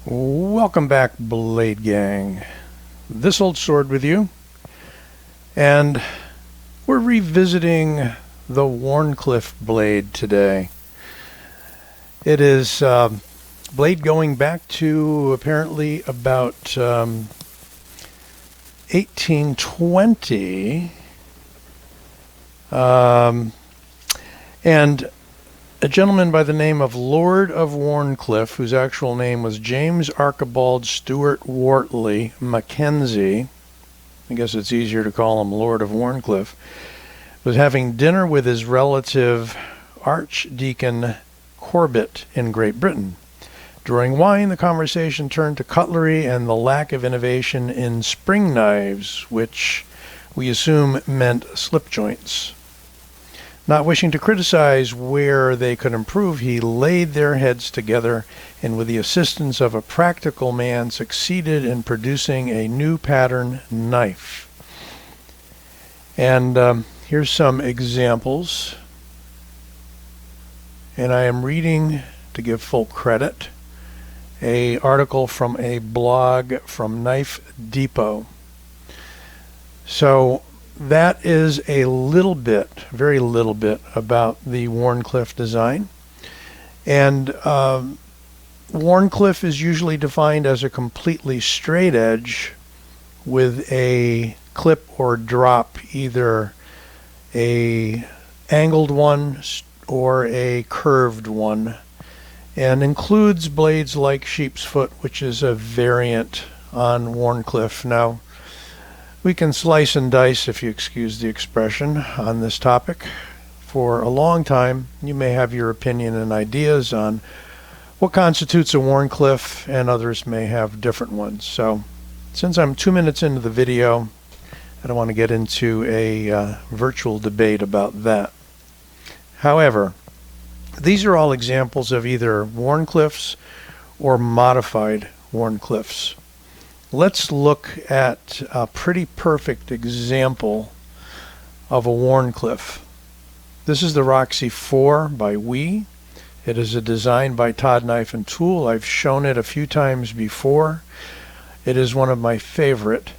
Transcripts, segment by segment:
Welcome back, Blade Gang. This old sword with you, and we're revisiting the Wharncliffe blade today. It is blade going back to apparently about 1820, and a gentleman by the name of Lord of Wharncliffe, whose actual name was James Archibald Stuart Wortley Mackenzie, I guess it's easier to call him Lord of Wharncliffe, was having dinner with his relative Archdeacon Corbett in Great Britain. During wine, the conversation turned to cutlery and the lack of innovation in spring knives, which we assume meant slip joints. Not wishing to criticize where they could improve, he laid their heads together and with the assistance of a practical man succeeded in producing a new pattern knife. And here's some examples. And I am reading, to give full credit, an article from a blog from Knife Depot. So that is a little bit, very little bit, about the Wharncliffe design. And Wharncliffe is usually defined as a completely straight edge with a clip or drop, either a angled one or a curved one, and includes blades like sheep's foot, which is a variant on Wharncliffe. Now, we can slice and dice, if you excuse the expression, on this topic. For a long time, you may have your opinion and ideas on what constitutes a Wharncliffe, and others may have different ones. So, since I'm 2 minutes into the video, I don't want to get into a virtual debate about that. However, these are all examples of either Wharncliffes or modified Wharncliffes. Let's look at a pretty perfect example of a Wharncliffe. This is the Roxy 4 by We. It is a design by Todd Knife and Tool. I've shown it a few times before. It is one of my favorite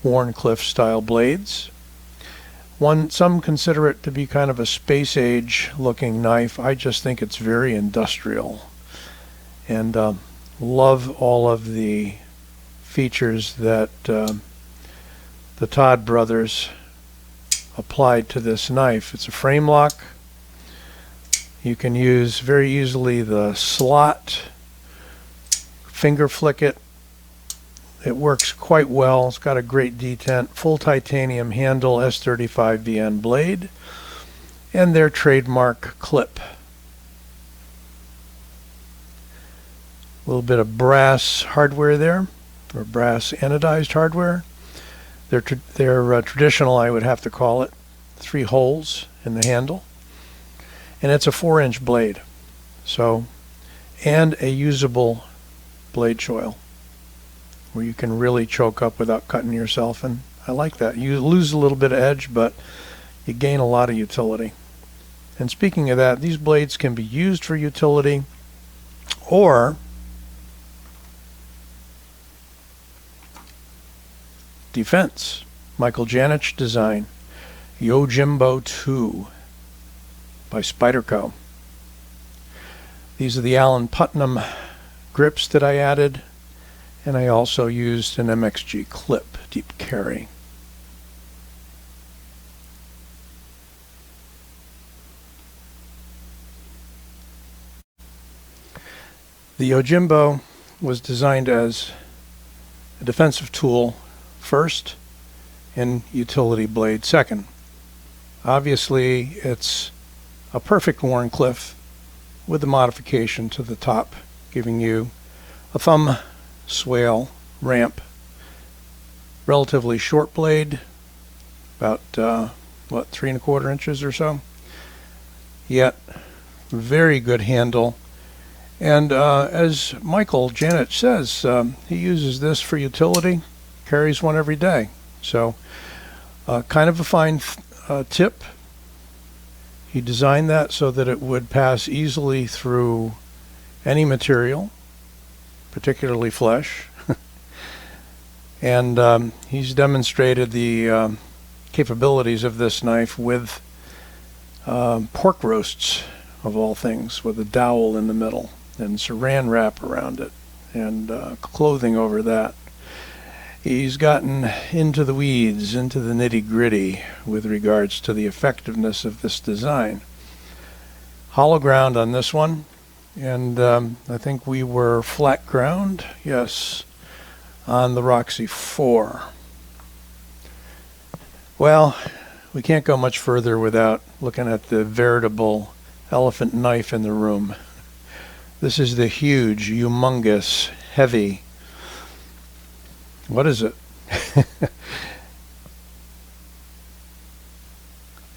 Wharncliffe style blades. Some consider it to be kind of a space age looking knife. I just think it's very industrial, and love all of the features that the Todd brothers applied to this knife. It's a frame lock. You can use very easily the slot, finger flick it. It works quite well. It's got a great detent, full titanium handle, S35VN blade, and their trademark clip. A little bit of brass hardware there, or brass anodized hardware. They're traditional, I would have to call it. 3 holes in the handle, and it's a 4-inch blade. So, and a usable blade choil, where you can really choke up without cutting yourself, and I like that. You lose a little bit of edge, but you gain a lot of utility. And speaking of that, these blades can be used for utility or defense. Michael Janich design, Yojimbo 2 by Spyderco. These are the Allen Putnam grips that I added. And I also used an MXG clip, deep carry. The Yojimbo was designed as a defensive tool first and utility blade second. Obviously, it's a perfect Wharncliffe with a modification to the top, giving you a thumb swale ramp, relatively short blade, about 3¼ inches or so, yet very good handle. And as Michael Janich says, he uses this for utility, carries one every day. So kind of a fine tip. He designed that so that it would pass easily through any material, particularly flesh. And he's demonstrated the capabilities of this knife with pork roasts, of all things, with a dowel in the middle and saran wrap around it and clothing over that. He's gotten into the weeds, into the nitty-gritty with regards to the effectiveness of this design. Hollow ground on this one, and I think we were flat ground, yes, on the Roxy 4. Well, we can't go much further without looking at the veritable elephant knife in the room. This is the huge, humongous, heavy, what is it?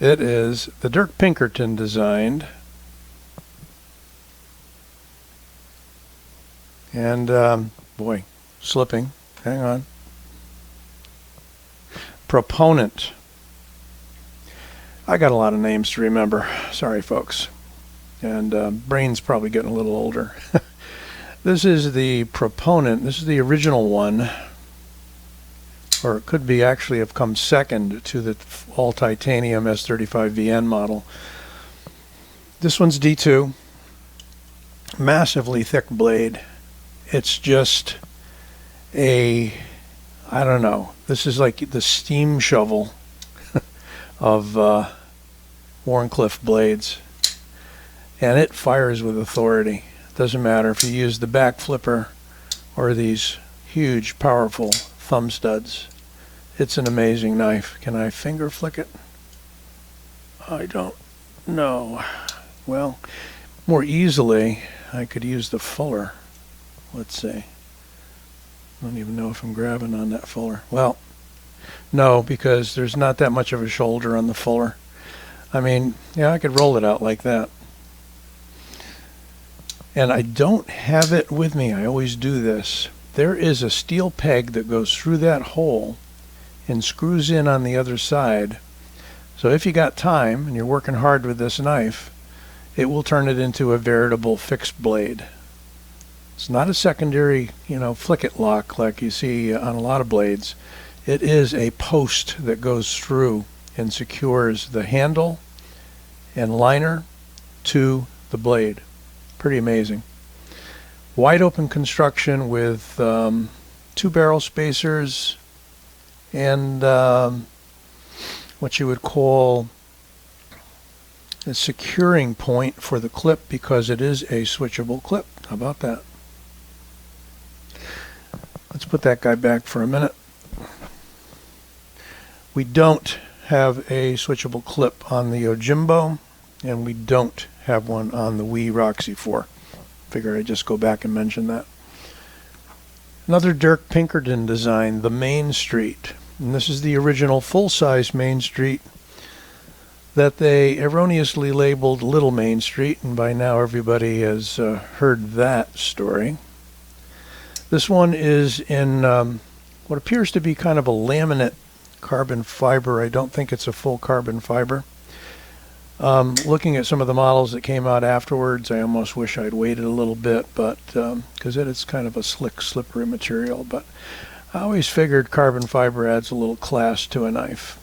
It is the Dirk Pinkerton designed, and boy, slipping, hang on, Proponent. I got a lot of names to remember, sorry folks, and brain's probably getting a little older. This is the Proponent, this is the original one, or it could be actually have come second to the all titanium S35VN model. This one's D2, massively thick blade. It's just a, I don't know, this is like the steam shovel of Wharncliffe blades, and it fires with authority. It doesn't matter if you use the back flipper or these huge powerful thumb studs. It's an amazing knife. Can I finger flick it? I don't know. Well, more easily I could use the fuller. Let's see. I don't even know if I'm grabbing on that fuller. Well, no, because there's not that much of a shoulder on the fuller. I mean, yeah, I could roll it out like that. And I don't have it with me. I always do this. There is a steel peg that goes through that hole and screws in on the other side. So if you got time and you're working hard with this knife, it will turn it into a veritable fixed blade. It's not a secondary, flick it lock like you see on a lot of blades. It is a post that goes through and secures the handle and liner to the blade. Pretty amazing. Wide open construction with 2 barrel spacers and what you would call a securing point for the clip, because it is a switchable clip. How about that? Let's put that guy back for a minute. We don't have a switchable clip on the Yojimbo, and we don't have one on the wee Roxy 4. Figure I'd just go back and mention that. Another Dirk Pinkerton design, the Main Street. And this is the original full-size Main Street that they erroneously labeled Little Main Street, and by now everybody has heard that story. This one is in what appears to be kind of a laminate carbon fiber. I don't think it's a full carbon fiber. Looking at some of the models that came out afterwards, I almost wish I'd waited a little bit, but because it's kind of a slick, slippery material. But I always figured carbon fiber adds a little class to a knife.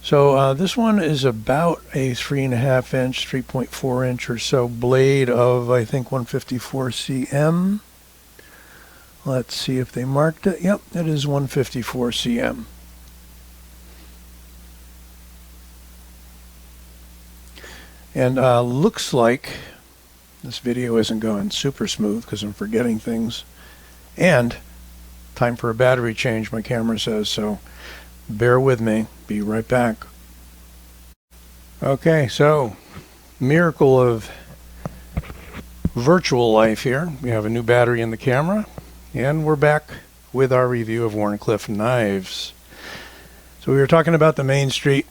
So this one is about a 3.5 inch, 3.4 inch or so blade of, I think, 154 cm. Let's see if they marked it. Yep, it is 154 cm. And looks like this video isn't going super smooth because I'm forgetting things. And time for a battery change, my camera says, so bear with me. Be right back. Okay, so miracle of virtual life here. We have a new battery in the camera, and we're back with our review of Wharncliffe knives. So we were talking about the Main Street,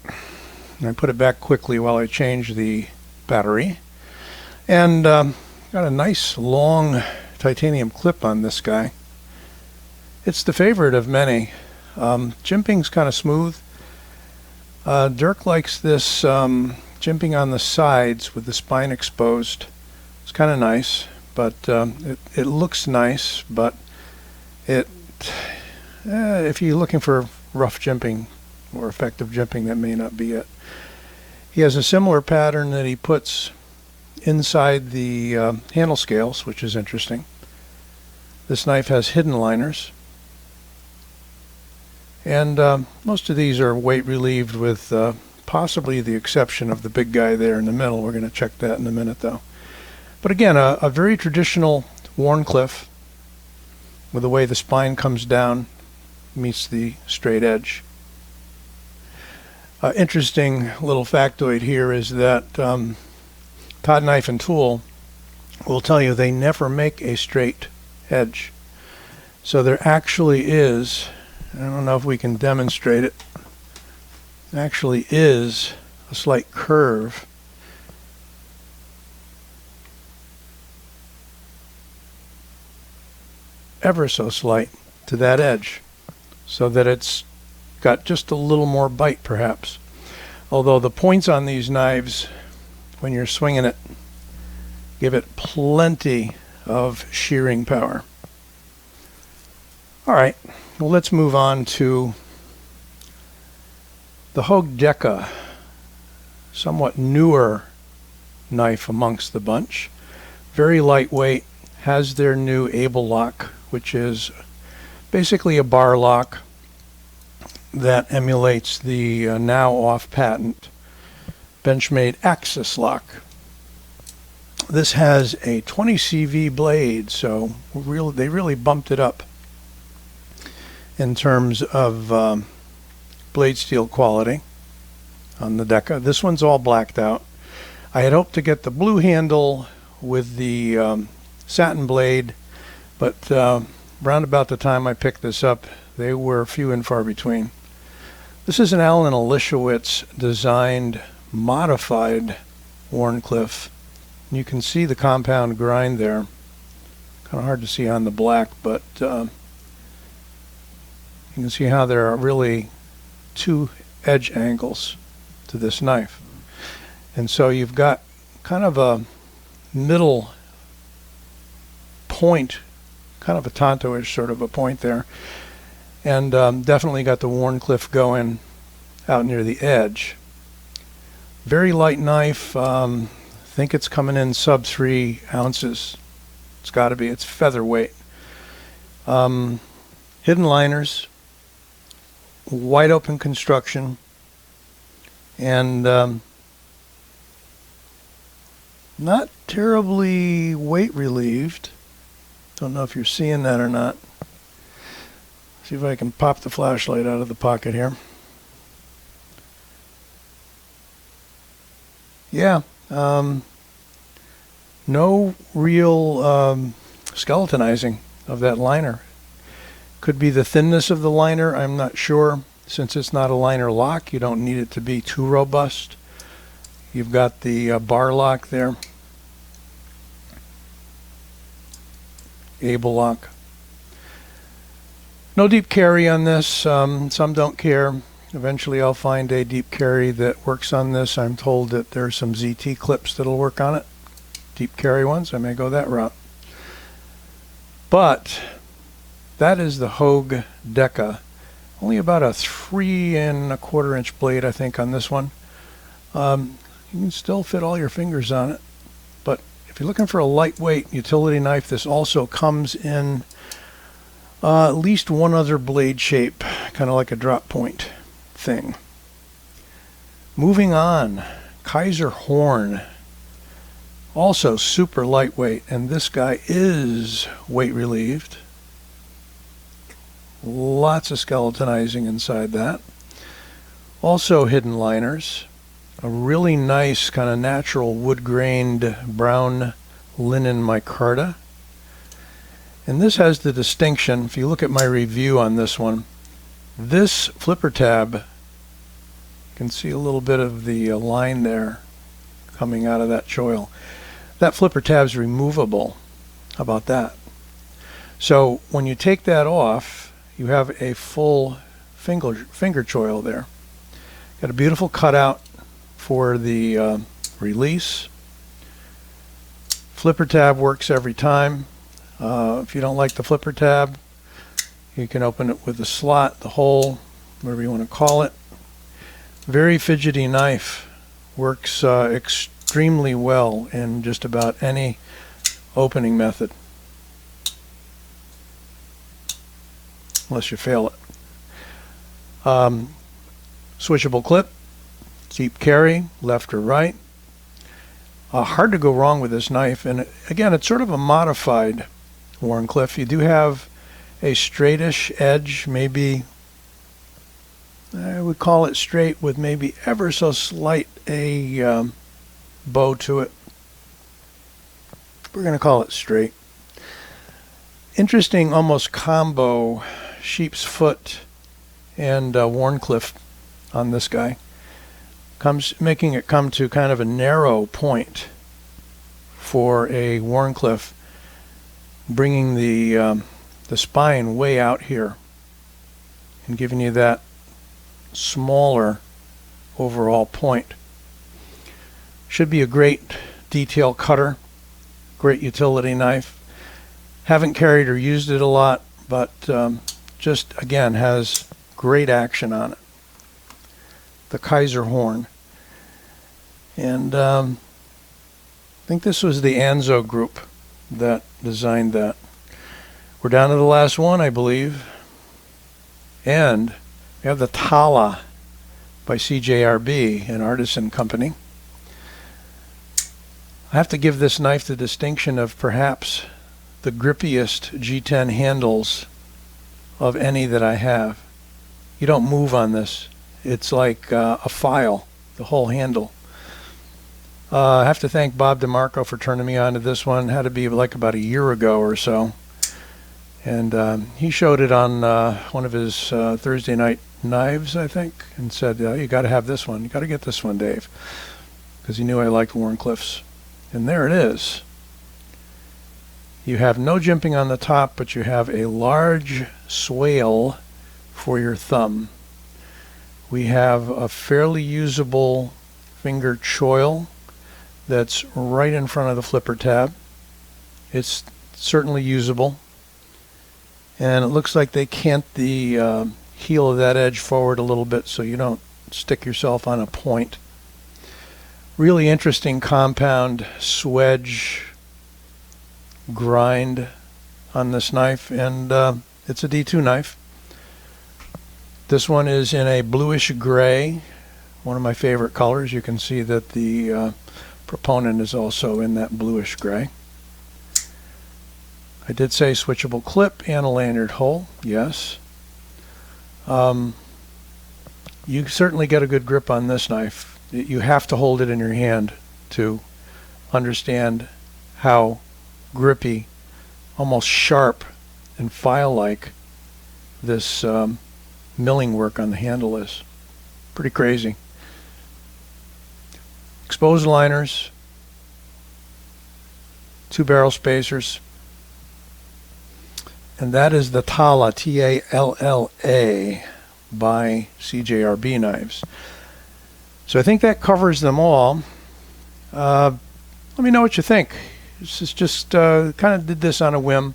and I put it back quickly while I changed the battery, and got a nice long titanium clip on this guy. It's the favorite of many. Jimping's kind of smooth. Dirk likes this jimping on the sides with the spine exposed. It's kind of nice. but it looks nice, but if you're looking for rough jimping or effective jimping, that may not be it. He has a similar pattern that he puts inside the handle scales, which is interesting. This knife has hidden liners, and most of these are weight relieved, with possibly the exception of the big guy there in the middle. We're going to check that in a minute, though. But again, a very traditional Wharncliffe, with the way the spine comes down meets the straight edge. Interesting little factoid here is that Todd Knife and Tool will tell you they never make a straight edge. So there actually is, I don't know if we can demonstrate it, actually is a slight curve ever so slight to that edge, so that it's got just a little more bite perhaps. Although the points on these knives, when you're swinging it, give it plenty of shearing power. All right, well, let's move on to the Hogue Deca, somewhat newer knife amongst the bunch. Very lightweight, has their new Able lock, which is basically a bar lock that emulates the now off-patent Benchmade Axis lock. This has a 20 CV blade, so they really bumped it up in terms of blade steel quality on the Deca. This one's all blacked out. I had hoped to get the blue handle with the satin blade, but round about the time I picked this up, they were few and far between. This is an Allen and Elishewitz designed, modified Wharncliffe. You can see the compound grind there. Kind of hard to see on the black, but you can see how there are really two edge angles to this knife. And so you've got kind of a middle point, kind of a Tonto-ish sort of a point there. And definitely got the Wharncliffe going out near the edge. Very light knife. I think it's coming in sub 3 ounces. It's got to be. It's featherweight. Hidden liners, wide open construction, and not terribly weight relieved. Don't know if you're seeing that or not. See if I can pop the flashlight out of the pocket here. Yeah, no real skeletonizing of that liner. Could be the thinness of the liner, I'm not sure. Since it's not a liner lock, you don't need it to be too robust. You've got the bar lock there. Able lock. No deep carry on this. Some don't care. Eventually I'll find a deep carry that works on this. I'm told that there's some ZT clips that'll work on it. Deep carry ones. I may go that route. But that is the Hogue Deca. Only about a 3 1/4 inch blade, I think, on this one. You can still fit all your fingers on it. But if you're looking for a lightweight utility knife, this also comes in at least one other blade shape, kind of like a drop point thing. Moving on, Kaiser Horn, also super lightweight, and this guy is weight relieved. Lots of skeletonizing inside that. Also hidden liners, a really nice kind of natural wood-grained brown linen micarta. And this has the distinction, if you look at my review on this one, this flipper tab, you can see a little bit of the line there coming out of that choil. That flipper tab's removable. How about that? So when you take that off, you have a full finger choil there. Got a beautiful cutout for the release. flipper tab works every time. If you don't like the flipper tab, you can open it with the slot, the hole, whatever you want to call it. Very fidgety knife. Works extremely well in just about any opening method, unless you fail it. Switchable clip, deep carry, left or right. Hard to go wrong with this knife, and again, it's sort of a modified Wharncliffe. You do have a straightish edge, maybe I would call it straight with maybe ever so slight a bow to it. We're going to call it straight. Interesting almost combo sheep's foot and Wharncliffe on this guy. Making it come to kind of a narrow point for a Wharncliffe, bringing the spine way out here and giving you that smaller overall point. Should be a great detail cutter, great utility knife. Haven't carried or used it a lot, but just again has great action on it. The Kaiser Horn. And I think this was the Anzo group that designed that. We're down to the last one, I believe. And we have the Tala by CJRB, an artisan company. I have to give this knife the distinction of perhaps the grippiest G10 handles of any that I have. You don't move on this. It's like a file, the whole handle. I have to thank Bob DeMarco for turning me on to this one. It had to be like about a year ago or so. And he showed it on one of his Thursday night knives, I think, and said, you got to have this one. You got to get this one, Dave. Because he knew I liked Wharncliffes. And there it is. You have no jimping on the top, but you have a large swale for your thumb. We have a fairly usable finger choil that's right in front of the flipper tab. It's certainly usable. And it looks like they cant the heel of that edge forward a little bit so you don't stick yourself on a point. Really interesting compound swedge grind on this knife, and it's a D2 knife. This one is in a bluish gray, one of my favorite colors. You can see that the Proponent is also in that bluish gray. I did say switchable clip and a lanyard hole, yes. You certainly get a good grip on this knife. You have to hold it in your hand to understand how grippy, almost sharp and file-like this milling work on the handle is. Pretty crazy. Exposed liners, 2 barrel spacers, and that is the Tala, T-A-L-L-A, by CJRB Knives. So I think that covers them all. Let me know what you think. This is just kind of did this on a whim.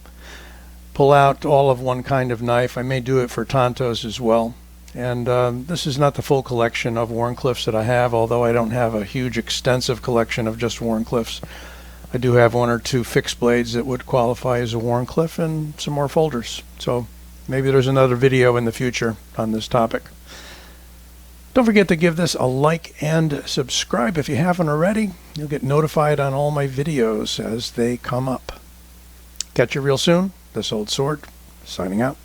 Pull out all of one kind of knife. I may do it for Tontos as well. And this is not the full collection of Wharncliffes that I have, although I don't have a huge extensive collection of just Wharncliffes. I do have 1 or 2 fixed blades that would qualify as a Wharncliffe and some more folders. So maybe there's another video in the future on this topic. Don't forget to give this a like and subscribe if you haven't already. You'll get notified on all my videos as they come up. Catch you real soon. This Old Sword, signing out.